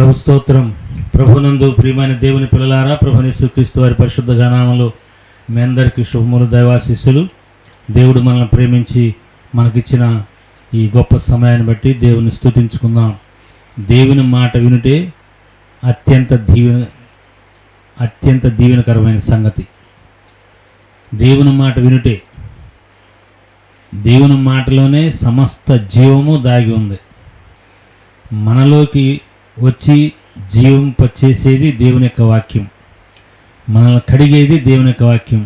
ప్రభు స్తోత్రం. ప్రభునందు ప్రియమైన దేవుని పిల్లలారా, ప్రభుని యేసుక్రీస్తు వారి పరిశుద్ధ నామములో మీ అందరికీ శుభములు, దైవాశీస్సులు. దేవుడు మనల్ని ప్రేమించి మనకిచ్చిన ఈ గొప్ప సమయాన్ని బట్టి దేవుని స్తుతించుకుందాం. దేవుని మాట వినుటే అత్యంత దీవెనకరమైన సంగతి. దేవుని మాట వినుటే, దేవుని మాటలోనే సమస్త జీవము దాగి ఉంది. మనలోకి వచ్చి జీవింపచేసేది దేవుని యొక్క వాక్యం. మనల్ని కడిగేది దేవుని యొక్క వాక్యం.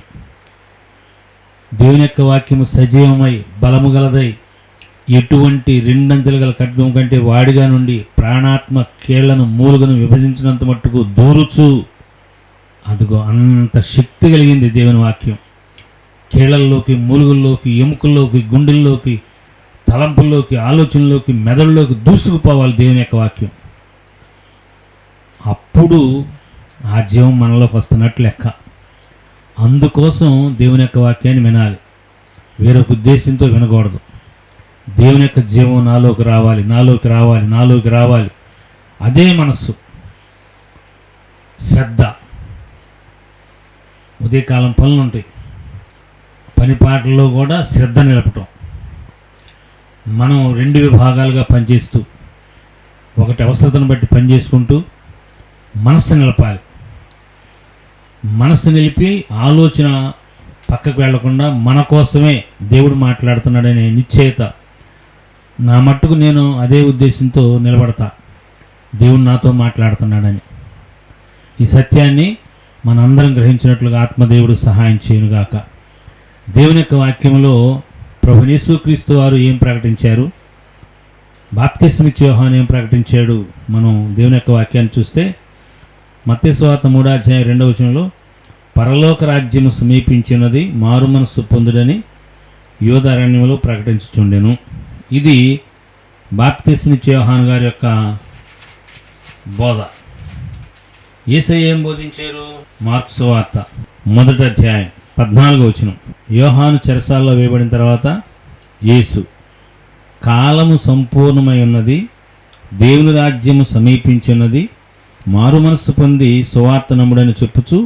దేవుని యొక్క వాక్యము సజీవమై బలము గలదై ఎటువంటి రెండంచెలు గల ఖడ్గం కంటే వాడిగా నుండి ప్రాణాత్మ కీళ్లను మూలుగను విభజించినంత మట్టుకు దూరుచు, అదిగో అంత శక్తి కలిగింది దేవుని వాక్యం. కీళ్లల్లోకి, మూలుగుల్లోకి, ఎముకల్లోకి, గుండెల్లోకి, తలంపుల్లోకి, ఆలోచనలోకి, మెదడులోకి దూసుకుపోవాలి దేవుని యొక్క వాక్యం. అప్పుడు ఆ జీవం మనలోకి వస్తున్నట్లు లెక్క. అందుకోసం దేవుని యొక్క వాక్యాన్ని వినాలి, వేరొక ఉద్దేశంతో వినకూడదు. దేవుని యొక్క జీవం నాలోకి రావాలి, నాలోకి రావాలి, నాలోకి రావాలి. అదే మనస్సు, శ్రద్ధ. ఉదయకాలం పనులు ఉంటాయి, పనిపాటల్లో కూడా శ్రద్ధ నిలపటం. మనం రెండు విభాగాలుగా పనిచేస్తూ, ఒకటి అవసరతను బట్టి పనిచేసుకుంటూ మనస్సు నిలపాలి. మనస్సు నిలిపి ఆలోచన పక్కకు వెళ్లకుండా మన కోసమే దేవుడు మాట్లాడుతున్నాడనే నిశ్చయత. నా మట్టుకు నేను అదే ఉద్దేశంతో నిలబడతా, దేవుడు నాతో మాట్లాడుతున్నాడని. ఈ సత్యాన్ని మనందరం గ్రహించినట్లుగా ఆత్మదేవుడు సహాయం చేయనుగాక. దేవుని యొక్క వాక్యంలో ప్రభువు యేసుక్రీస్తు వారు ఏం ప్రకటించారు, బాప్తిస్మిచ్చే యోహాను ఏం ప్రకటించాడు, మనం దేవుని యొక్క వాక్యాన్ని చూస్తే మత్తయి సువార్త 3:2 పరలోక రాజ్యము సమీపించినది, మారు మనస్సు పొందుడని యోధారణ్యంలో ప్రకటించుచుండెను. ఇది బాప్తిస్మిచ్చే యోహాను గారి యొక్క బోధ. యేసయ్య ఏం బోధించారు? మార్కు సువార్త 1:14 యోహాను చెరసాల్లో వేయబడిన తర్వాత యేసు, కాలము సంపూర్ణమై ఉన్నది, దేవుని రాజ్యము సమీపించున్నది, మారు మనస్సు పొంది సువార్త నమ్ముడని చెప్పుచు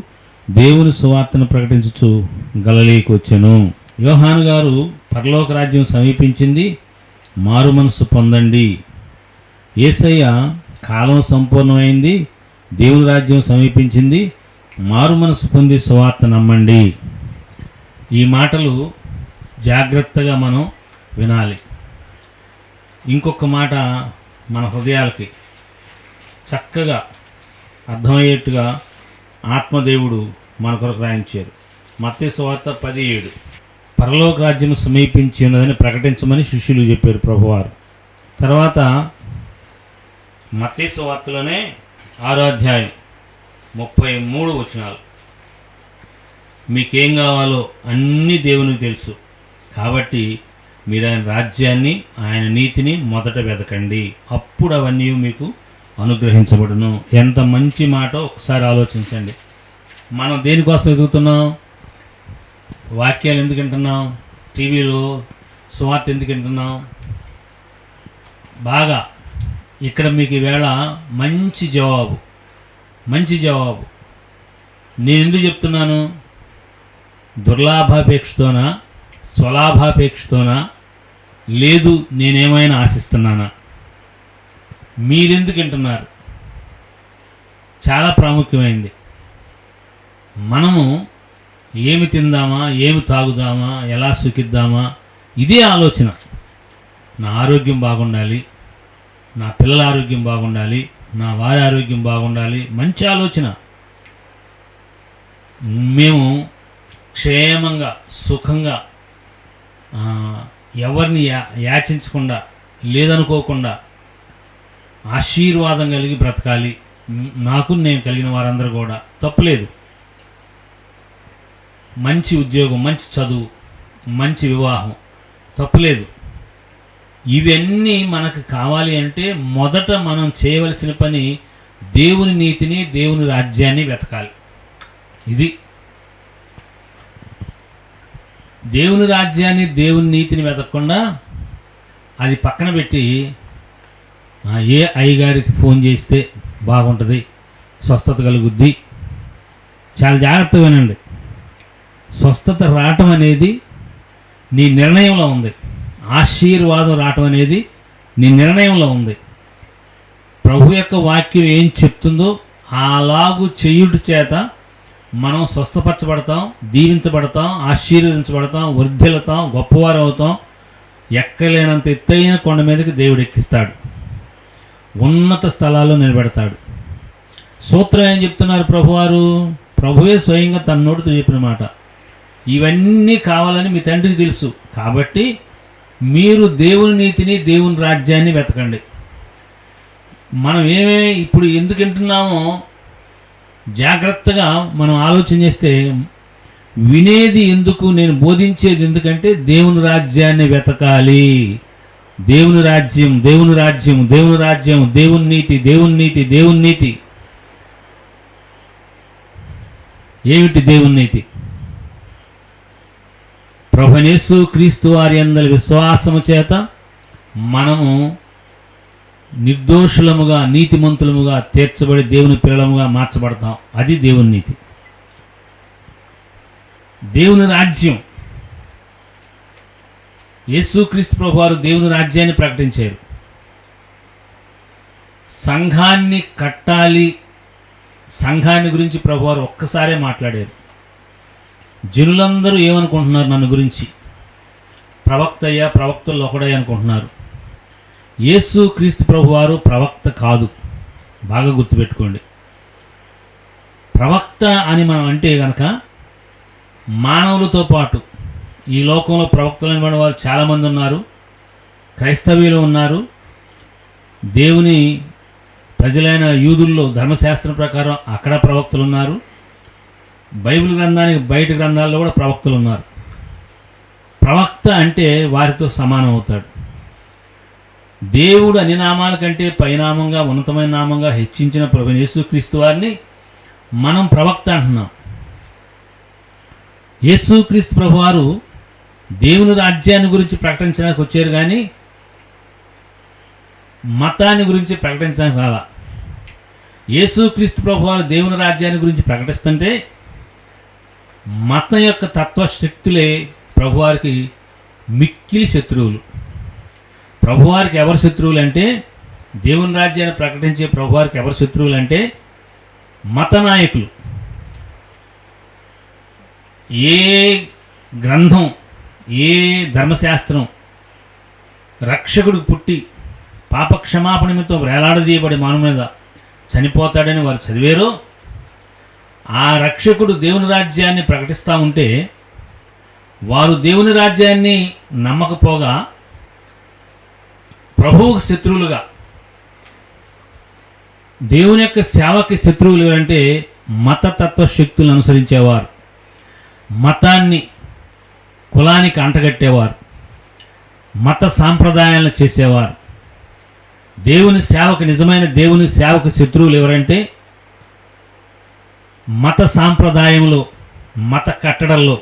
దేవుని సువార్తను ప్రకటించుచు గలిలయకు వచ్చెను. యోహాను గారు పరలోక రాజ్యం సమీపించింది, మారు మనస్సు పొందండి. యేసయ్య కాలం సంపూర్ణమైంది, దేవుని రాజ్యం సమీపించింది, మారు మనస్సు పొంది సువార్త నమ్మండి. ఈ మాటలు జాగ్రత్తగా మనం వినాలి. ఇంకొక మాట మన హృదయాలకి చక్కగా అర్థమయ్యేట్టుగా ఆత్మదేవుడు మన కొరకు రాయించారు. మత్తయి సువార్త 10:7 పరలోక రాజ్యం సమీపించి ఉన్నదని ప్రకటించమని శిష్యులు చెప్పారు ప్రభువారు. తర్వాత మత్తయి సువార్తలోనే 6:33 మీకేం కావాలో అన్నీ దేవునికి తెలుసు, కాబట్టి మీరు ఆయన రాజ్యాన్ని, ఆయన నీతిని మొదట వెతకండి, అప్పుడు అవన్నీ మీకు అనుగ్రహించబడును. ఎంత మంచి మాట ఒకసారి ఆలోచించండి. మనం దేనికోసం వెతుకుతున్నాం? వాక్యాలు ఎందుకు వింటున్నాం? టీవీలో సువార్త ఎందుకు వింటున్నాం? బాగా ఇక్కడ మీకు ఈవేళ మంచి జవాబు. నేను ఎందుకు చెప్తున్నాను? దుర్లాభాపేక్షతోనా, స్వలాభాపేక్షతోనా, లేదు నేనేమైనా ఆశిస్తున్నానా? మీరెందుకు వింటున్నారు? చాలా ప్రాముఖ్యమైంది. మనము ఏమి తిందామా, ఏమి తాగుదామా, ఎలా సుఖిద్దామా, ఇదే ఆలోచన. నా ఆరోగ్యం బాగుండాలి, నా పిల్లల ఆరోగ్యం బాగుండాలి, నా వారి ఆరోగ్యం బాగుండాలి, మంచి ఆలోచన. మేము క్షేమంగా, సుఖంగా, ఎవరిని యాచించకుండా, లేదనుకోకుండా ఆశీర్వాదం కలిగి బ్రతకాలి. నాకు, నేను కలిగిన వారందరూ కూడా తప్పులేదు. మంచి ఉద్యోగం, మంచి చదువు, మంచి వివాహం తప్పులేదు. ఇవన్నీ మనకు కావాలి అంటే మొదట మనం చేయవలసిన పని దేవుని నీతిని, దేవుని రాజ్యాన్ని వెతకాలి. ఇది దేవుని రాజ్యాన్ని, దేవుని నీతిని వెతకకుండా అది పక్కన పెట్టి ఏ అయ్యగారికి ఫోన్ చేస్తే బాగుంటుంది, స్వస్థత కలుగుద్ది. చాలా జాగ్రత్తగా వినండి. స్వస్థత రావటం అనేది నీ నిర్ణయంలో ఉంది. ఆశీర్వాదం రావటం అనేది నీ నిర్ణయంలో ఉంది. ప్రభు యొక్క వాక్యం ఏం చెప్తుందో అలాగూ చేయుట చేత మనం స్వస్థపరచబడతాం, దీవించబడతాం, ఆశీర్వదించబడతాం, వర్ధిల్లుతాం, గొప్పవారు అవుతాం. ఎక్కలేనంత ఎత్తైన కొండ మీదకి దేవుడు ఎక్కిస్తాడు, ఉన్నత స్థలాల్లో నిలబెడతాడు. సూత్రం ఏం చెప్తున్నారు ప్రభువారు? ప్రభువే స్వయంగా తన నోటితో చెప్పిన మాట. ఇవన్నీ కావాలని మీ తండ్రికి తెలుసు, కాబట్టి మీరు దేవుని నీతిని, దేవుని రాజ్యాన్ని వెతకండి. మనం ఏమేమి ఇప్పుడు ఎందుకు వింటున్నామో జాగ్రత్తగా మనం ఆలోచన చేస్తే, వినేది ఎందుకు, నేను బోధించేది ఎందుకంటే దేవుని రాజ్యాన్ని వెతకాలి. దేవుని రాజ్యం, దేవుని రాజ్యం, దేవుని రాజ్యం, దేవుని నీతి, దేవుని నీతి, దేవుని నీతి. ఏమిటి దేవుని నీతి? ప్రభువైన యేసు క్రీస్తు వారి యందలి విశ్వాసము చేత మనము నిర్దోషులముగా, నీతిమంతులముగా తీర్చబడి దేవుని పిల్లలముగా మార్చబడతాం. అది దేవుని నీతి. దేవుని రాజ్యం, యేసుక్రీస్తు ప్రభువారు దేవుని రాజ్యాన్ని ప్రకటించారు. సంఘాన్ని కట్టాలి, సంఘాన్ని గురించి ప్రభువారు ఒక్కసారే మాట్లాడారు. జనులందరూ ఏమనుకుంటున్నారు నన్ను గురించి? ప్రవక్తయ్యా, ప్రవక్తల్లో ఒకడే అనుకుంటున్నారు. యేసుక్రీస్తు ప్రభువారు ప్రవక్త కాదు, బాగా గుర్తుపెట్టుకోండి. ప్రవక్త అని మనం అంటే కనుక మానవులతో పాటు ఈ లోకంలో ప్రవక్తలైన వారు చాలామంది ఉన్నారు. క్రైస్తవులు ఉన్నారు. దేవుని ప్రజలైన యూదుల్లో ధర్మశాస్త్రం ప్రకారం అక్కడ ప్రవక్తలు ఉన్నారు. బైబిల్ గ్రంథానికి బయట గ్రంథాల్లో కూడా ప్రవక్తలు ఉన్నారు. ప్రవక్త అంటే వారితో సమానం అవుతాడు. దేవుడు అన్ని నామాల కంటే పైనామంగా, ఉన్నతమైన నామంగా హెచ్చించిన ప్రభువైన యేసుక్రీస్తు వారిని మనం ప్రవక్త అంటున్నాం. యేసుక్రీస్తు ప్రభువారు దేవుని రాజ్యాన్ని గురించి ప్రకటించడానికి వచ్చారు, కానీ మతాన్ని గురించి ప్రకటించడానికి రాలా. యేసుక్రీస్తు ప్రభువారు దేవుని రాజ్యాన్ని గురించి ప్రకటిస్తుంటే మతం యొక్క తత్వశక్తులే ప్రభువారికి మిక్కిలి శత్రువులు. ప్రభువారికి ఎవరు శత్రువులు అంటే, దేవుని రాజ్యాన్ని ప్రకటించే ప్రభువారికి ఎవరు శత్రువులు అంటే మత నాయకులు. ఏ గ్రంథం, ఏ ధర్మశాస్త్రం రక్షకుడు పుట్టి పాపక్షమాపణ నిమిత్తం వేలాడదీయబడి మానవ మీద చనిపోతాడని వారు చదివారో, ఆ రక్షకుడు దేవుని రాజ్యాన్ని ప్రకటిస్తూ ఉంటే వారు దేవుని రాజ్యాన్ని నమ్మకపోగా ప్రభువుకు శత్రువులుగా, దేవుని యొక్క సేవకి శత్రువులు అంటే మతతత్వ శక్తులను అనుసరించేవారు, మతాన్ని కులానికి అంటగట్టేవారు, మత సాంప్రదాయాలను చేసేవారు. దేవుని సేవకు, నిజమైన దేవుని సేవకు శత్రువులు ఎవరంటే మత సాంప్రదాయంలో, మత కట్టడల్లో,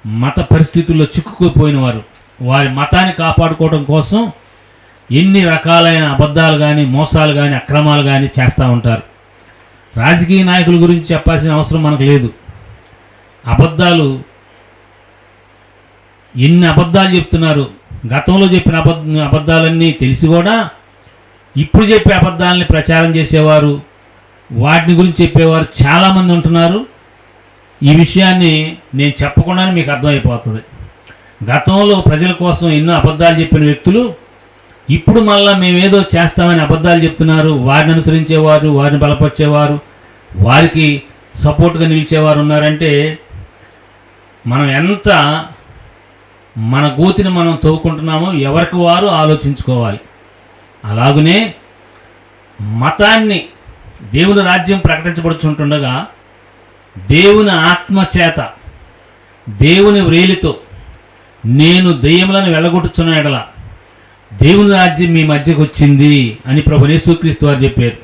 మత పరిస్థితుల్లో చిక్కుకుపోయిన వారు. వారి మతాన్ని కాపాడుకోవడం కోసం ఎన్ని రకాలైన అబద్ధాలు కానీ, మోసాలు కానీ, అక్రమాలు కానీ చేస్తూ ఉంటారు. రాజకీయ నాయకుల గురించి చెప్పాల్సిన అవసరం మనకు లేదు. అబద్ధాలు, ఎన్ని అబద్ధాలు చెప్తున్నారు. గతంలో చెప్పిన అబద్ధాలన్నీ తెలిసి కూడా ఇప్పుడు చెప్పే అబద్ధాలని ప్రచారం చేసేవారు, వాటిని గురించి చెప్పేవారు చాలామంది ఉంటున్నారు. ఈ విషయాన్ని నేను చెప్పకుండానే మీకు అర్థమైపోతుంది. గతంలో ప్రజల కోసం ఎన్నో అబద్ధాలు చెప్పిన వ్యక్తులు ఇప్పుడు మళ్ళీ మేమేదో చేస్తామని అబద్ధాలు చెప్తున్నారు. వారిని అనుసరించేవారు, వారిని బలపరిచేవారు, వారికి సపోర్ట్గా నిలిచేవారు ఉన్నారంటే మనం ఎంత మన గోతిని మనం తవ్వుకుంటున్నామో ఎవరికి వారు ఆలోచించుకోవాలి. అలాగనే మతాన్ని, దేవుని రాజ్యం ప్రకటించబడుచుంటుండగా దేవుని ఆత్మ చేత, దేవుని వ్రేలితో నేను దెయ్యములను వెళ్ళగొట్టుచున్న ఎడల దేవుని రాజ్యం మీ మధ్యకు వచ్చింది అని ప్రభువైన యేసుక్రీస్తు వారు చెప్పారు.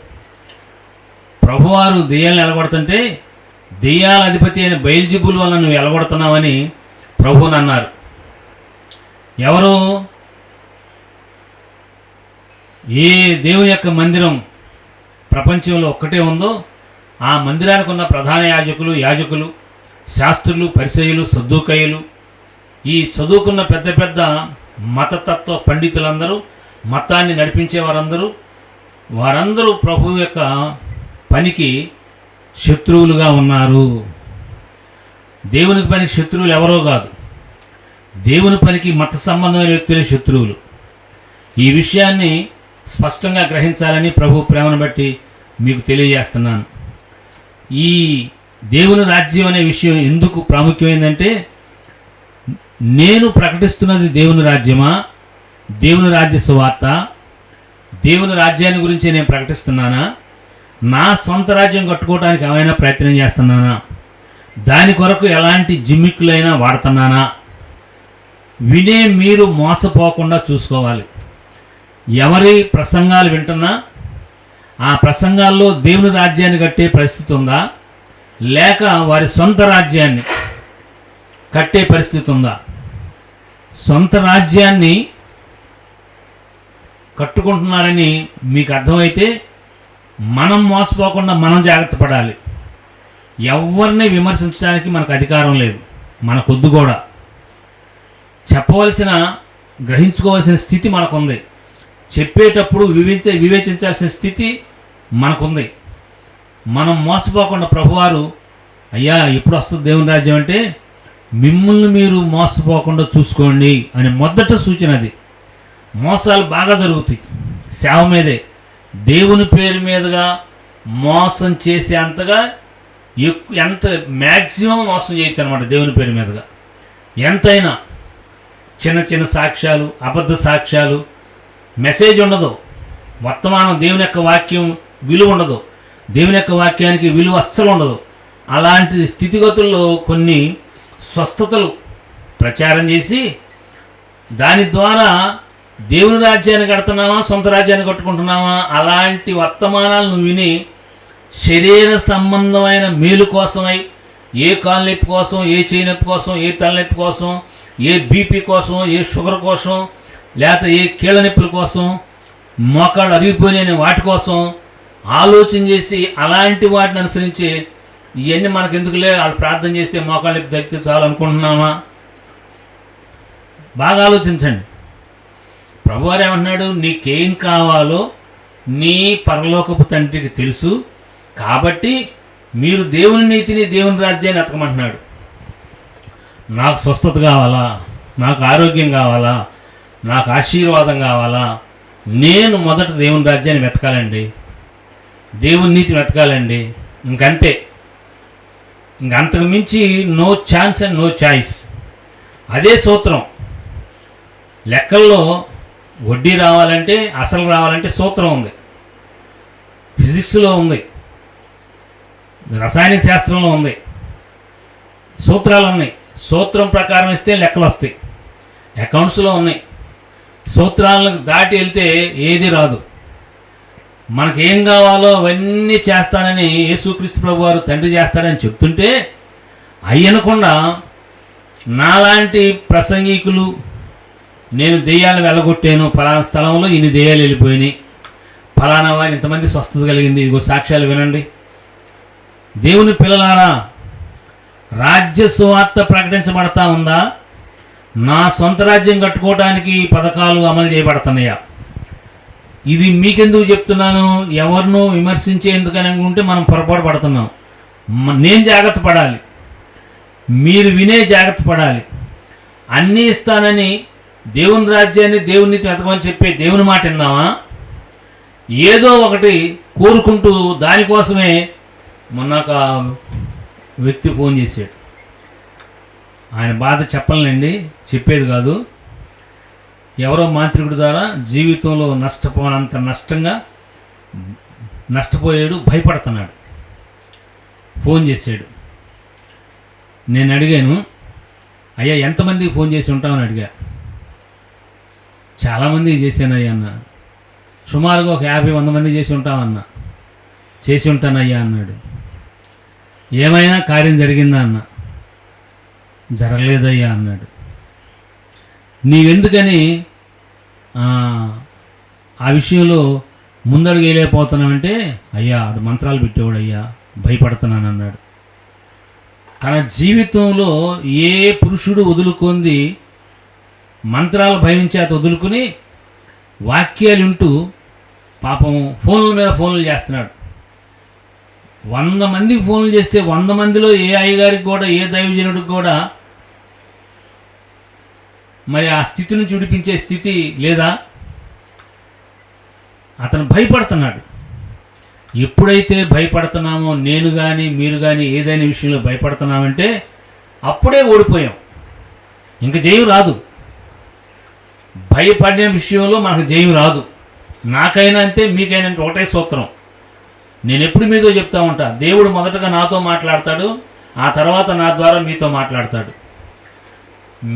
ప్రభువారు దెయ్యాలను ఎలగొడుతుంటే దెయ్యాల అధిపతి అయిన బయల్జెబూలు వల్ల నువ్వు ఎలగొడుతున్నావని ప్రభువుని అన్నారు. ఎవరు? ఏ దేవుని యొక్క మందిరం ప్రపంచంలో ఒక్కటే ఉందో ఆ మందిరానికి ఉన్న ప్రధాన యాజకులు, శాస్త్రులు, పరిసయ్యులు, సద్దూకయ్యులు, ఈ చదువుకున్న పెద్ద పెద్ద మతతత్వ పండితులందరూ, మతాన్ని నడిపించే వారందరూ ప్రభు యొక్క పనికి శత్రువులుగా ఉన్నారు. దేవుని పనికి శత్రువులు ఎవరో కాదు, దేవుని పనికి మత సంబంధమైన వ్యక్తులే శత్రువులు. ఈ విషయాన్ని స్పష్టంగా గ్రహించాలని ప్రభు ప్రేమను బట్టి మీకు తెలియజేస్తున్నాను. ఈ దేవుని రాజ్యం అనే విషయం ఎందుకు ప్రాముఖ్యమైందంటే, నేను ప్రకటిస్తున్నది దేవుని రాజ్యమా, దేవుని రాజ్య సువార్త, దేవుని రాజ్యాన్ని గురించి నేను ప్రకటిస్తున్నానా, నా సొంత రాజ్యం కట్టుకోవడానికి ఏమైనా ప్రయత్నం చేస్తున్నానా, దాని కొరకు ఎలాంటి జిమ్మిక్కులైనా వాడుతున్నానా, వినే మీరు మోసపోకుండా చూసుకోవాలి. ఎవరి ప్రసంగాలు వింటున్నా ఆ ప్రసంగాల్లో దేవుని రాజ్యాన్ని కట్టే పరిస్థితి ఉందా, లేక వారి సొంత రాజ్యాన్ని కట్టే పరిస్థితి ఉందా? సొంత రాజ్యాన్ని కట్టుకుంటున్నారని మీకు అర్థమైతే మనం మోసపోకుండా మనం జాగ్రత్త పడాలి. ఎవరిని విమర్శించడానికి మనకు అధికారం లేదు, మనకొద్దు కూడా. చెప్పవలసిన, గ్రహించుకోవాల్సిన స్థితి మనకుంది. చెప్పేటప్పుడు వివేచించాల్సిన స్థితి మనకుంది. మనం మోసపోకుండా ప్రభువారు, అయ్యా ఎప్పుడు వస్తుంది దేవుని రాజ్యం అంటే, మిమ్మల్ని మీరు మోసపోకుండా చూసుకోండి అని మొదట సూచన. అది మోసాలు బాగా జరుగుతాయి సేవ మీదే. దేవుని పేరు మీదుగా మోసం చేసే అంతగా ఎంత మ్యాక్సిమం మోసం చేయొచ్చు అనమాట. దేవుని పేరు మీదుగా ఎంతైనా చిన్న చిన్న సాక్ష్యాలు, అబద్ధ సాక్ష్యాలు, మెసేజ్ ఉండదు, వర్తమానం దేవుని యొక్క వాక్యం విలువ ఉండదు, దేవుని యొక్క వాక్యానికి విలువ అస్సలు ఉండదు. అలాంటి స్థితిగతుల్లో కొన్ని స్వస్థతలు ప్రచారం చేసి దాని ద్వారా దేవుని రాజ్యాన్ని కడుతున్నామా, సొంత రాజ్యాన్ని కట్టుకుంటున్నామా, అలాంటి వర్తమానాలను విని శరీర సంబంధమైన మేలు కోసమై, ఏ కాలు నొప్పి కోసం, ఏ చేయి నొప్పి కోసం, ఏ తలనొప్పి కోసం, ఏ బీపీ కోసం, ఏ షుగర్ కోసం, లేకపోతే ఏ కీళ్ళ నొప్పుల కోసం, మోకాళ్ళు అరిగిపోయిన వాటి కోసం ఆలోచన చేసి అలాంటి వాటిని అనుసరించి ఇవన్నీ మనకు ఎందుకులే, వాళ్ళు ప్రార్థన చేస్తే మోకాళ్ళ నొప్పి తగ్గితే చాలు అనుకుంటున్నామా? బాగా ఆలోచించండి. ప్రభువారు ఏమంటున్నాడు? నీకేం కావాలో నీ పరలోకపు తండ్రికి తెలుసు, కాబట్టి మీరు దేవుని నీతిని, దేవుని రాజ్యాన్ని ఎతకమంటున్నాడు. నాకు స్వస్థత కావాలా, నాకు ఆరోగ్యం కావాలా, నాకు ఆశీర్వాదం కావాలా, నేను మొదట దేవుని రాజ్యాన్ని వెతకాలండి, దేవుని నీతిని వెతకాలండి. ఇంకంతే, ఇంకంతకు మించి no chance and no choice. అదే సూత్రం. లెక్కల్లో వడ్డీ రావాలంటే, అసలు రావాలంటే సూత్రం ఉంది. ఫిజిక్స్లో ఉంది, రసాయన శాస్త్రంలో ఉంది, సూత్రాలు ఉన్నాయి. సూత్రం ప్రకారం ఇస్తే లెక్కలు వస్తాయి. అకౌంట్స్లో ఉన్నాయి. సూత్రాలను దాటి వెళ్తే ఏది రాదు. మనకేం కావాలో అవన్నీ చేస్తానని యేసుక్రీస్తు ప్రభు వారు తండ్రి చేస్తాడని చెప్తుంటే అయ్యనకుండా నాలాంటి ప్రసంగికులు, నేను దెయ్యాలను వెళ్ళగొట్టాను, ఫలానా స్థలంలో ఇన్ని దెయ్యాలు వెళ్ళిపోయినాయి, ఫలానా వారి ఇంతమంది స్వస్థత కలిగింది, ఇదిగో సాక్ష్యాలు వినండి. దేవుని పిల్లలారా, రాజ్య సువార్త ప్రకటించబడతా ఉందా? నా సొంత రాజ్యం కట్టుకోవడానికి పథకాలు అమలు చేయబడుతున్నాయా? ఇది మీకెందుకు చెప్తున్నాను? ఎవరినో విమర్శించేందుకని అనుకుంటే మనం పొరపాటు పడుతున్నాం. నేను జాగ్రత్త పడాలి, మీరు వినే జాగ్రత్త పడాలి. అన్నీ ఇస్తానని దేవుని రాజ్యాన్ని, దేవుని నీతిని వెతకమని చెప్పే దేవుని మాట విందామా? ఏదో ఒకటి కోరుకుంటూ దానికోసమే. మొన్న ఒక వ్యక్తి ఫోన్ చేశాడు. ఆయన బాధ చెప్పలేండి, చెప్పేది కాదు. ఎవరో మాంత్రికుడి ద్వారా జీవితంలో నష్టపోనంత నష్టపోయాడు, భయపడుతున్నాడు. ఫోన్ చేశాడు. నేను అడిగాను, అయ్యా ఎంతమందికి ఫోన్ చేసి ఉంటామని అడిగా. చాలామందికి చేశానయ్యా అన్న. సుమారుగా ఒక 50-100 మంది చేసి ఉంటామన్నా. చేసి ఉంటానయ్యా అన్నాడు. ఏమైనా కార్యం జరిగిందా అన్న. జరగలేదయ్యా అన్నాడు. నీవెందుకని ఆ విషయంలో ముందడుగు వేయలేకపోతున్నామంటే అయ్యా ఆడు మంత్రాలు పెట్టేవాడు అయ్యా భయపడుతున్నాను అన్నాడు. తన జీవితంలో ఏ పురుషుడు వదులుకుంది మంత్రాలు భయం చేత వదులుకుని వాక్యాలు వింటూ పాపం ఫోన్ల మీద ఫోన్లు చేస్తున్నాడు. 100 మందికి ఫోన్లు చేస్తే 100 మందిలో ఏ అయ్యగారికి కూడా ఏ దైవజనుడికి కూడా మరి ఆ స్థితి నుంచి విడిపించే స్థితి లేదా? అతను భయపడుతున్నాడు. ఎప్పుడైతే భయపడుతున్నామో, నేను కానీ మీరు కానీ ఏదైనా విషయంలో భయపడుతున్నామంటే అప్పుడే ఓడిపోయాం. ఇంక జయం రాదు. భయపడిన విషయంలో మనకు జయం రాదు. నాకైనా అంతే, మీకైనా అంటే ఒకటే సూత్రం. నేను ఎప్పుడు మీతో చెప్తా ఉంటా, దేవుడు మొదటగా నాతో మాట్లాడతాడు, ఆ తర్వాత నా ద్వారా మీతో మాట్లాడతాడు.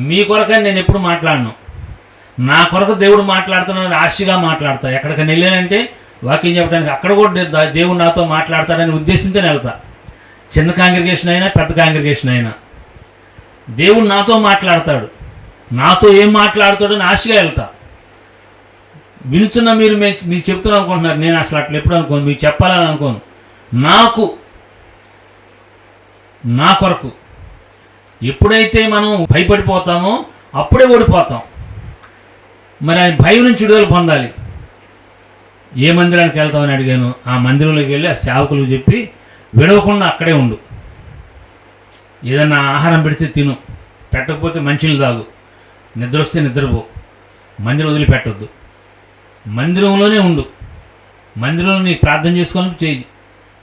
మీ కొరకని నేను ఎప్పుడు మాట్లాడను. నా కొరకు దేవుడు మాట్లాడుతున్నాడని ఆశగా మాట్లాడతా. ఎక్కడికైనా వెళ్ళానంటే వాక్యం చెప్పడానికి అక్కడ కూడా దేవుడు నాతో మాట్లాడతాడని ఉద్దేశంతో వెళ్తా. చిన్న కాంగ్రిగేషన్ అయినా పెద్ద కాంగ్రిగేషన్ అయినా దేవుడు నాతో మాట్లాడతాడు. నాతో ఏం మాట్లాడతాడని ఆశగా వెళ్తా. వినుచున్న మీరు మీకు చెప్తున్నాను అనుకుంటున్నారు. నేను అసలు అట్లా ఎప్పుడు అనుకోను, మీకు చెప్పాలని అనుకోను. నా కొరకు ఎప్పుడైతే మనం భయపడిపోతామో అప్పుడే ఓడిపోతాం. మరి ఆయన భయం నుంచి విడుదల పొందాలి. ఏ మందిరానికి వెళ్తామని అడిగాను. ఆ మందిరంలోకి వెళ్ళి ఆ సేవకులు చెప్పి విడవకుండా అక్కడే ఉండు. ఏదన్నా ఆహారం పెడితే తిను, పెట్టకపోతే మంచినీళ్ళు తాగు, నిద్ర వస్తే నిద్రపో, మందిరం వదిలిపెట్టొద్దు, మందిరంలోనే ఉండు. మందిరంలో నీకు ప్రార్థన చేసుకోవాలని చేయి,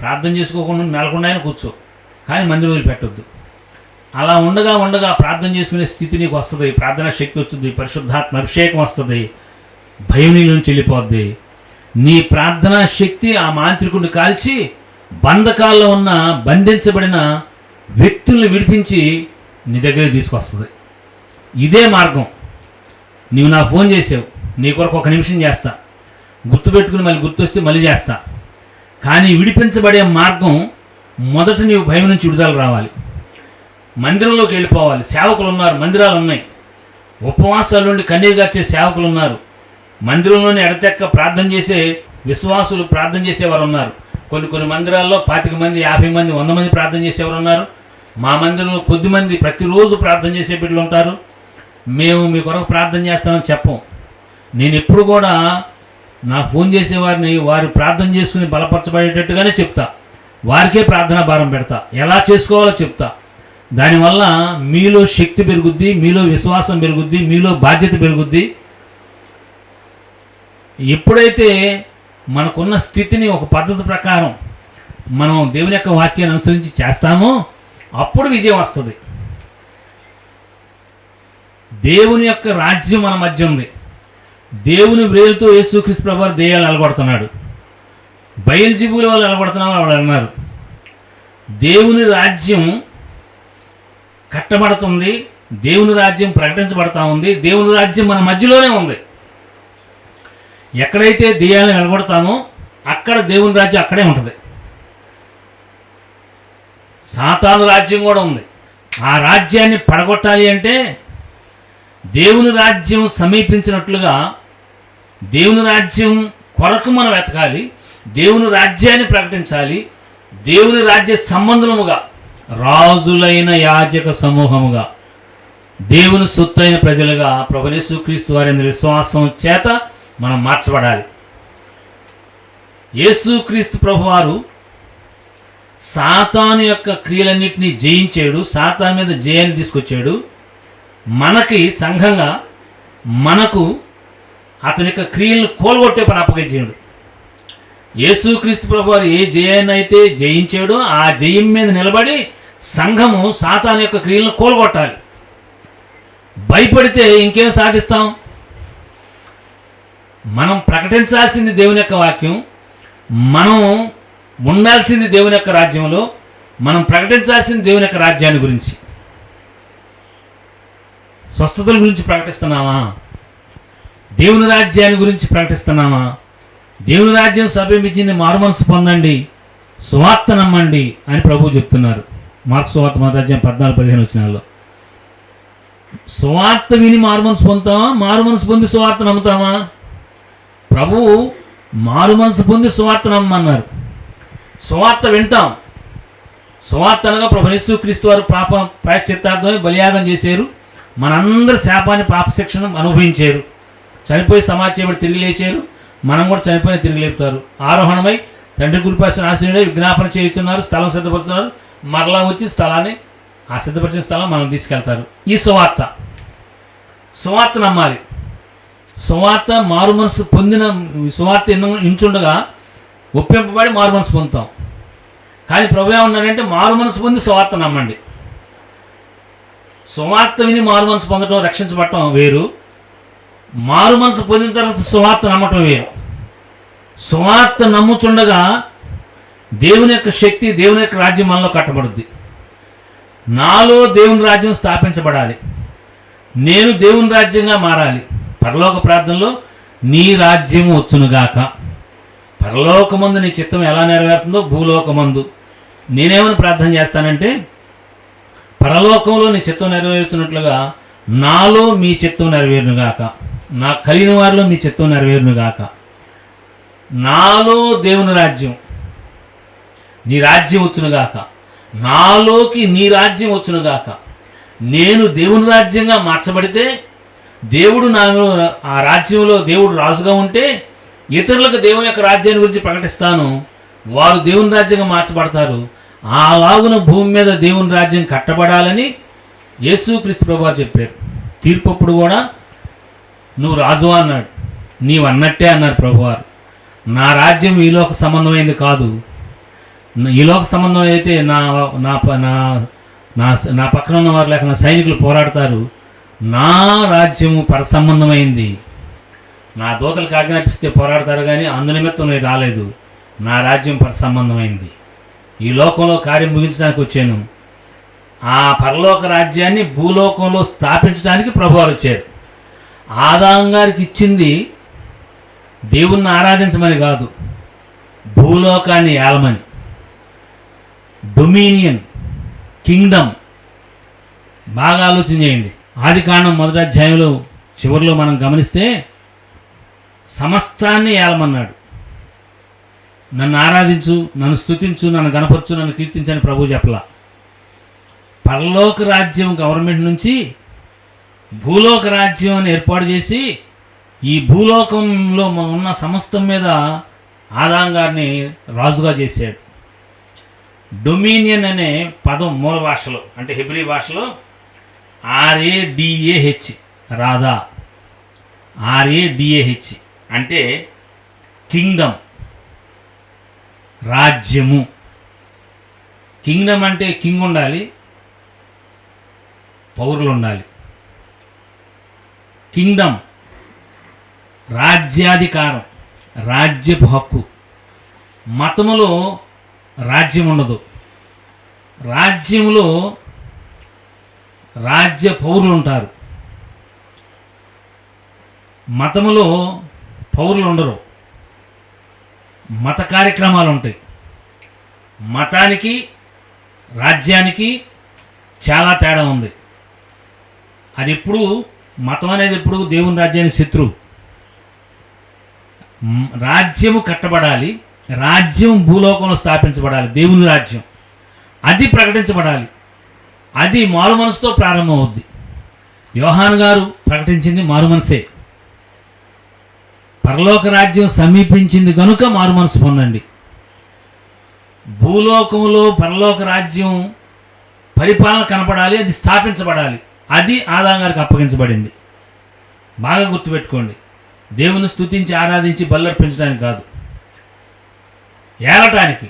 ప్రార్థన చేసుకోకుండా మేలకుండా అయినా కూర్చో, కానీ మందిరం వదిలిపెట్టొద్దు. అలా ఉండగా ప్రార్థన చేసుకునే స్థితి నీకు వస్తుంది. ప్రార్థనా శక్తి వచ్చింది, పరిశుద్ధాత్మ అభిషేకం వస్తుంది, భయం నీ నుంచి వెళ్ళిపోద్ది. నీ ప్రార్థనా శక్తి ఆ మాంత్రికుడిని కాల్చి బంధకాల్లో ఉన్న బంధించబడిన వ్యక్తుల్ని విడిపించి నీ దగ్గరికి తీసుకొస్తుంది. ఇదే మార్గం. నీవు నాకు ఫోన్ చేసావు, నీ కొరకు 1 నిమిషం చేస్తా, గుర్తుపెట్టుకుని మళ్ళీ గుర్తొస్తే మళ్ళీ చేస్తా. కానీ విడిపించబడే మార్గం మొదట నీవు భయం నుంచి విడుదల రావాలి, మందిరంలోకి వెళ్ళిపోవాలి. సేవకులు ఉన్నారు, మందిరాలు ఉన్నాయి, ఉపవాసాల నుండి కన్నీరు గార్చే సేవకులు ఉన్నారు, మందిరంలోనే ఎడతెక్క ప్రార్థన చేసే విశ్వాసులు ప్రార్థన చేసేవారు ఉన్నారు. కొన్ని మందిరాల్లో 25 మంది, 50 మంది, 100 మంది ప్రార్థన చేసేవారు ఉన్నారు. మా మందిరంలో కొద్దిమంది ప్రతిరోజు ప్రార్థన చేసే బిడ్డలు ఉంటారు. మేము మీ కొరకు ప్రార్థన చేస్తామని చెప్పం. నేను ఎప్పుడు కూడా నాకు ఫోన్ చేసేవారిని వారు ప్రార్థన చేసుకుని బలపరచబడేటట్టుగానే చెప్తా. వారికే ప్రార్థనా భారం పెడతా, ఎలా చేసుకోవాలో చెప్తా. దానివల్ల మీలో శక్తి పెరుగుద్ది, మీలో విశ్వాసం పెరుగుద్ది, మీలో బాధ్యత పెరుగుద్ది. ఎప్పుడైతే మనకున్న స్థితిని ఒక పద్ధతి ప్రకారం మనం దేవుని యొక్క వాక్యాన్ని అనుసరించి చేస్తామో అప్పుడు విజయం వస్తుంది. దేవుని యొక్క రాజ్యం మన మధ్య ఉంది. దేవుని వ్రేలుతో యేసుక్రీస్తు ప్రభువు దెయ్యాలు నిలగొడుతున్నాడు. బయల్జెబూలు వాళ్ళు నిలగొడుతున్నామని వాళ్ళు అన్నారు. దేవుని రాజ్యం కట్టబడుతుంది, దేవుని రాజ్యం ప్రకటించబడతా ఉంది, దేవుని రాజ్యం మన మధ్యలోనే ఉంది. ఎక్కడైతే దెయ్యాలను నిలగొడతామో అక్కడ దేవుని రాజ్యం అక్కడే ఉంటుంది. సాతాను రాజ్యం కూడా ఉంది. ఆ రాజ్యాన్ని పడగొట్టాలి అంటే దేవుని రాజ్యం సమీపించినట్లుగా దేవుని రాజ్యం కొరకు మనం వెతకాలి, దేవుని రాజ్యాన్ని ప్రకటించాలి. దేవుని రాజ్య సంబంధముగా రాజులైన యాజక సమూహముగా దేవుని సొత్తైన ప్రజలుగా ప్రభువు యేసుక్రీస్తు వారి విశ్వాసం చేత మనం మార్చబడాలి. యేసుక్రీస్తు ప్రభువారు సాతాను యొక్క క్రియలన్నింటినీ జయించాడు, సాతాను మీద జయాన్ని తీసుకొచ్చాడు. మనకి సంఘంగా మనకు అతని యొక్క క్రియలను కోల్గొట్టే పని అప్పగించాడు. యేసుక్రీస్తు ప్రభువారు ఏ జయాన్ని అయితే జయించాడో ఆ జయం మీద నిలబడి సంఘము సాతాను యొక్క క్రియలను కోల్గొట్టాలి. భయపడితే ఇంకేం సాధిస్తాం? మనం ప్రకటించాల్సింది దేవుని యొక్క వాక్యం, మనం ఉండాల్సింది దేవుని యొక్క రాజ్యంలో, మనం ప్రకటించాల్సింది దేవుని యొక్క రాజ్యాన్ని గురించి. స్వస్థతల గురించి ప్రకటిస్తున్నామా? దేవుని రాజ్యాన్ని గురించి ప్రకటిస్తున్నామా? దేవుని రాజ్యం సమీపించింది, మారుమనసు పొందండి, సువార్త నమ్మండి అని ప్రభువు చెప్తున్నారు. మార్కు సువార్త 14-15 వచనాల్లో. సువార్త విని మారుమనసు పొందుతామా? మారుమనసు పొంది సువార్త నమ్ముతామా? ప్రభువు మారు మనసు పొంది సువార్త నమ్మన్నారు. సువార్త వింటాం. సువార్త అనగా ప్రభు యేసుక్రీస్తు వారు పాప ప్రాయశ్చిత్తార్థమై బలియాగం చేశారు. మనందరి శాపాన్ని పాప శిక్షను అనుభవించారు. చనిపోయి సమాధి చేయబడి తిరిగి లేచారు. మనం కూడా చనిపోయిన తిరిగి లేపుతారు. ఆరోహణమై తండ్రి కుడిపాసిన ఆశీనుడై విజ్ఞాపన చేయుచున్నారు, స్థలం సిద్ధపరుచున్నారు. మరలా వచ్చి స్థలాన్ని, ఆ సిద్ధపరిచిన స్థలం మనం తీసుకెళ్తారు. ఈ సువార్త నమ్మాలి. సువార్త మారు మనసు పొందిన సువార్త ఇంచుండగా ఒప్పింపబడి మారు మనసు పొందుతాం. కానీ ప్రభు ఏమన్నాడంటే మారు మనసు పొంది సువార్త నమ్మండి. సువార్త విని మారు మనసు పొందడం, రక్షించబడటం వేరు. మారు మనసు పొందిన తర్వాత సువార్త నమ్మటం వేరు. సువార్త నమ్ముచుండగా దేవుని యొక్క శక్తి, దేవుని యొక్క రాజ్యం మనలో కట్టబడుద్ది. నాలో దేవుని రాజ్యం స్థాపించబడాలి. నేను దేవుని రాజ్యంగా మారాలి. పరలోక ప్రార్థనలో నీ రాజ్యము వచ్చునుగాక. పరలోకమందు నీ చిత్తం ఎలా నెరవేరుతుందో భూలోకమందు. నేనేమని ప్రార్థన చేస్తానంటే, పరలోకంలో నీ చిత్తం నెరవేర్చున్నట్లుగా నాలో మీ చిత్తం నెరవేరునుగాక, నాకు కలిగిన వారిలో మీ చిత్తం నెరవేరునుగాక. నాలో దేవుని రాజ్యం, నీ రాజ్యం వచ్చునుగాక. నాలోకి నీ రాజ్యం వచ్చునుగాక. నేను దేవుని రాజ్యంగా మార్చబడితే, దేవుడు నాలో, ఆ రాజ్యంలో దేవుడు రాజుగా ఉంటే ఇతరులకు దేవుని యొక్క రాజ్యాన్ని గురించి ప్రకటిస్తాను. వారు దేవుని రాజ్యంగా మార్చబడతారు. అలాగున భూమి మీద దేవుని రాజ్యం కట్టబడాలని యేసుక్రీస్తు ప్రభువారు చెప్పారు. తీర్పప్పుడు కూడా నువ్వు రాజు అన్నాడు. నీవు అన్నట్టే అన్నారు ప్రభువారు. నా రాజ్యం ఈలోక సంబంధమైంది కాదు. ఈలోక సంబంధం అయితే నా నా నా నా పక్కన ఉన్న వారు లేక నా సైనికులు పోరాడతారు. నా రాజ్యము పరసంబంధమైంది. నా దూతలకు ఆజ్ఞాపిస్తే పోరాడతారు, కానీ అందునిమిత్తం నేను రాలేదు. నా రాజ్యం పరసంబంధమైంది. ఈ లోకంలో కార్యం ముగించడానికి వచ్చాను. ఆ పరలోక రాజ్యాన్ని భూలోకంలో స్థాపించడానికి ప్రభువారు వచ్చారు. ఆదాం గారికి ఇచ్చింది దేవుణ్ణి ఆరాధించమని కాదు, భూలోకాన్ని ఏలమని. Dominion, Kingdom. బాగా ఆలోచన చేయండి. ఆదికాండం 1వ అధ్యాయంలో చివరిలో మనం గమనిస్తే సమస్తాన్ని ఏలమన్నాడు. నన్ను ఆరాధించు, నన్ను స్తుతించు, నన్ను గణపరచు, నన్ను కీర్తించని ప్రభు చెప్పలా. పరలోక రాజ్యం గవర్నమెంట్ నుంచి భూలోక రాజ్యం అని ఏర్పాటు చేసి ఈ భూలోకంలో ఉన్న సమస్తం మీద ఆదాం గారిని రాజుగా చేశాడు. డొమినియన్ అనే పదం మూల భాషలో, అంటే హెబ్రీ భాషలో RADAH, రాధా, RADAH అంటే కింగ్డమ్, రాజ్యము. కింగ్డమ్ అంటే కింగ్ ఉండాలి, పౌరులు ఉండాలి. కింగ్డమ్ రాజ్యాధికారం, రాజ్యపు హక్కు. మతములో రాజ్యం ఉండదు. రాజ్యములో రాజ్య పౌరులు ఉంటారు. మతములో పౌరులు ఉండరు. మత కార్యక్రమాలు ఉంటాయి. మతానికి రాజ్యానికి చాలా తేడా ఉంది. అది ఎప్పుడు, మతం అనేది ఎప్పుడు దేవుని రాజ్యానికి శత్రువు. రాజ్యము కట్టబడాలి, రాజ్యం భూలోకంలో స్థాపించబడాలి. దేవుని రాజ్యం అది ప్రకటించబడాలి. అది మారు మనసుతో ప్రారంభమవుద్ది. యోహాను గారు ప్రకటించింది మారు మనసే. పరలోక రాజ్యం సమీపించింది కనుక మారు మనసు పొందండి. భూలోకంలో పరలోక రాజ్యం పరిపాలన కనపడాలి, అది స్థాపించబడాలి. అది ఆదాం గారికి అప్పగించబడింది. బాగా గుర్తుపెట్టుకోండి. దేవుని స్తుతించి ఆరాధించి బల్లర్పించడానికి కాదు, ఏలటానికి.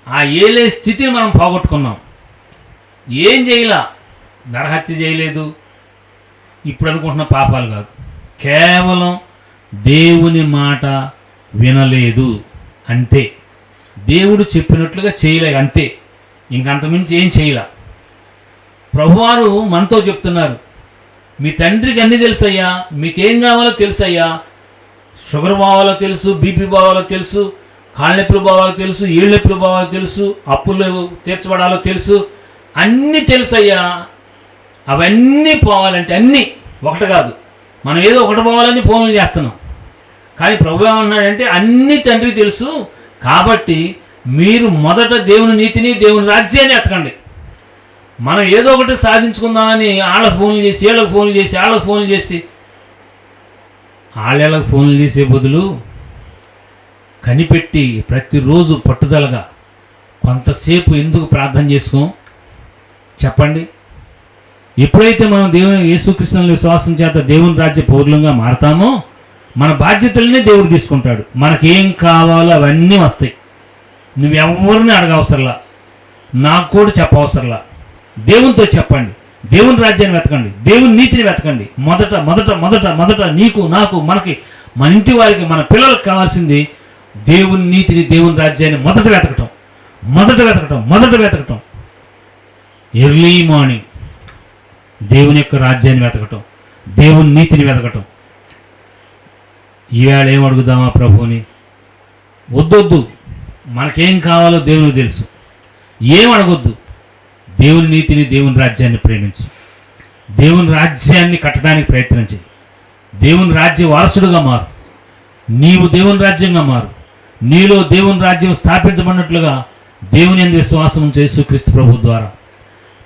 ఆ ఏలే స్థితిని మనం పోగొట్టుకున్నాం. ఏం చేయలా, నరహత్య చేయలేదు, ఇప్పుడు అనుకుంటున్న పాపాలు కాదు, కేవలం దేవుని మాట వినలేదు అంతే. దేవుడు చెప్పినట్లుగా చేయలే అంతే, ఇంకంతమించి ఏం చేయలే. ప్రభువారు మనతో చెప్తున్నారు, మీ తండ్రికి అన్నీ తెలుసయ్యా, మీకేం కావాలో తెలుసయ్యా. షుగర్ బావాలో తెలుసు, బీపీ బావాలో తెలుసు, కాళ్ళనొప్పులు బావాలో తెలుసు, ఏళ్ళెప్పులు బావాలో తెలుసు, అప్పులు తీర్చబడాలో తెలుసు, అన్నీ తెలుసయ్యా. అవన్నీ పోవాలంటే అన్నీ ఒకటి కాదు. మనం ఏదో ఒకటి పోవాలని ఫోన్లు చేస్తున్నాం, కానీ ప్రభు ఏమన్నాడంటే అన్ని తండ్రికి తెలుసు, కాబట్టి మీరు మొదట దేవుని నీతిని దేవుని రాజ్యాన్ని ఎతకండి. మనం ఏదో ఒకటి సాధించుకుందామని వాళ్ళకి ఫోన్లు చేసి వీళ్ళకి ఫోన్లు చేసి వాళ్ళకి ఫోన్లు చేసి వాళ్ళకి ఫోన్లు చేసే బదులు కనిపెట్టి ప్రతిరోజు పట్టుదలగా కొంతసేపు ఎందుకు ప్రార్థన చేసుకోం చెప్పండి. ఎప్పుడైతే మనం దేవుని యేసుక్రీస్తుని విశ్వాసం చేత దేవుని రాజ్య పౌరులంగా మారతామో మన బాధ్యతలనే దేవుడు తీసుకుంటాడు. మనకేం కావాలో అవన్నీ వస్తాయి. నువ్వెవరిని అడగవసరలా, నాకు కూడా చెప్పవసరలా. దేవునితో చెప్పండి, దేవుని రాజ్యాన్ని వెతకండి, దేవుని నీతిని వెతకండి. మొదట మొదట మొదట మొదట నీకు నాకు మనకి మన ఇంటి వారికి మన పిల్లలకు కావాల్సింది దేవుని నీతిని దేవుని రాజ్యాన్ని మొదట వెతకటం, మొదట వెతకటం, మొదట వెతకటం. ఎర్లీ మార్నింగ్ దేవుని యొక్క రాజ్యాన్ని వెతకటం, దేవుని నీతిని వెతకటం. ఈవేళ ఏం అడుగుదామా ప్రభువుని? వద్దొద్దు, మనకేం కావాలో దేవునికి తెలుసు. ఏం అడగొద్దు, దేవుని నీతిని దేవుని రాజ్యాన్ని ప్రేమించు. దేవుని రాజ్యాన్ని కట్టడానికి ప్రయత్నించి దేవుని రాజ్య వారసుడుగా మారు. నీవు దేవుని రాజ్యంగా మారు. నీలో దేవుని రాజ్యం స్థాపించబడినట్లుగా దేవుని యందు విశ్వాసం ఉంచు. యేసుక్రీస్తు ప్రభు ద్వారా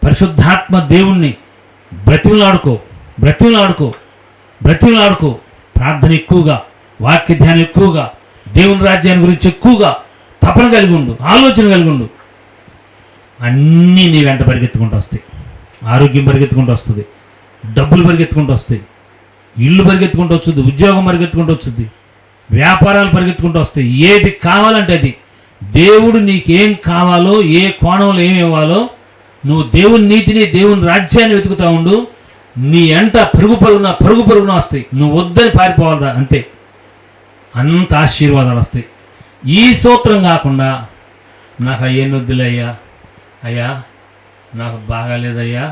పరిశుద్ధాత్మ దేవుణ్ణి బ్రతిమలాడుకో, బ్రతిమలాడుకో, బ్రతిమలాడుకో. ప్రార్థన ఎక్కువగా, వాక్య ధ్యానం ఎక్కువగా, దేవుని రాజ్యాన్ని గురించి ఎక్కువగా తపన కలిగి ఉండు, ఆలోచన కలిగి ఉండు. అన్నీ నీ వెంట పరిగెత్తుకుంటూ వస్తాయి. ఆరోగ్యం పరిగెత్తుకుంటూ వస్తుంది, డబ్బులు పరిగెత్తుకుంటూ వస్తాయి, ఇల్లు పరిగెత్తుకుంటూ వస్తుంది, ఉద్యోగం పరిగెత్తుకుంటూ వస్తుంది, వ్యాపారాలు పరిగెత్తుకుంటూ వస్తాయి. ఏది కావాలంటే అది. దేవుడు నీకేం కావాలో, ఏ కోణంలో ఏమి ఇవ్వాలో నువ్వు దేవుని నీతిని దేవుని రాజ్యాన్ని వెతుకుతూ ఉండు. నీ ఎంట పరుగు పరుగున వస్తాయి. నువ్వు వద్దని పారిపోవాలా అంతే. అంత ఆశీర్వాదాలు వస్తాయి. ఈ సూత్రం కాకుండా నాకు అయ్యే నొద్దులయ్యా, అయ్యా నాకు బాగాలేదయ్యా,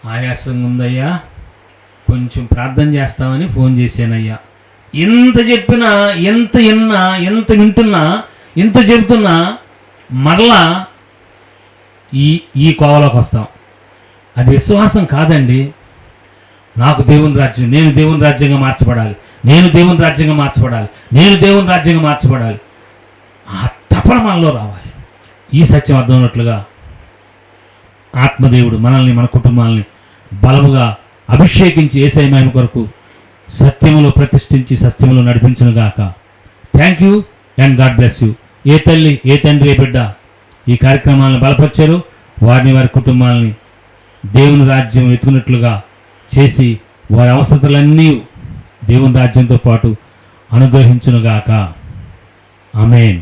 ఆయాసంగా ఉందయ్యా, కొంచెం ప్రార్థన చేస్తామని ఫోన్ చేశానయ్యా. ఎంత చెప్పినా, ఎంత విన్నా, ఎంత వింటున్నా, ఎంత చెబుతున్నా మరలా ఈ కోవలోకి వస్తాం. అది విశ్వాసం కాదండి. నాకు దేవుని రాజ్యం, నేను దేవుని రాజ్యంగా మార్చబడాలి, నేను దేవుని రాజ్యంగా మార్చబడాలి, నేను దేవుని రాజ్యంగా మార్చబడాలి. ఆ తపన మనలో రావాలి. ఈ సత్యం అర్థమైనట్లుగా ఆత్మదేవుడు మనల్ని, మన కుటుంబాలని బలముగా అభిషేకించి యేసయ్య మహిమ కొరకు సత్యములో ప్రతిష్ఠించి సత్యములో నడిపించునుగాక. Thank you and God bless you. ఏ తల్లి, ఏ తండ్రి, ఏ బిడ్డ ఈ కార్యక్రమాలను బలపరిచారు వారిని, వారి కుటుంబాలని దేవుని రాజ్యం వెతుకున్నట్లుగా చేసి వారి అవసరతలన్నీ దేవుని రాజ్యంతో పాటు అనుగ్రహించునుగాక. ఆమేన్.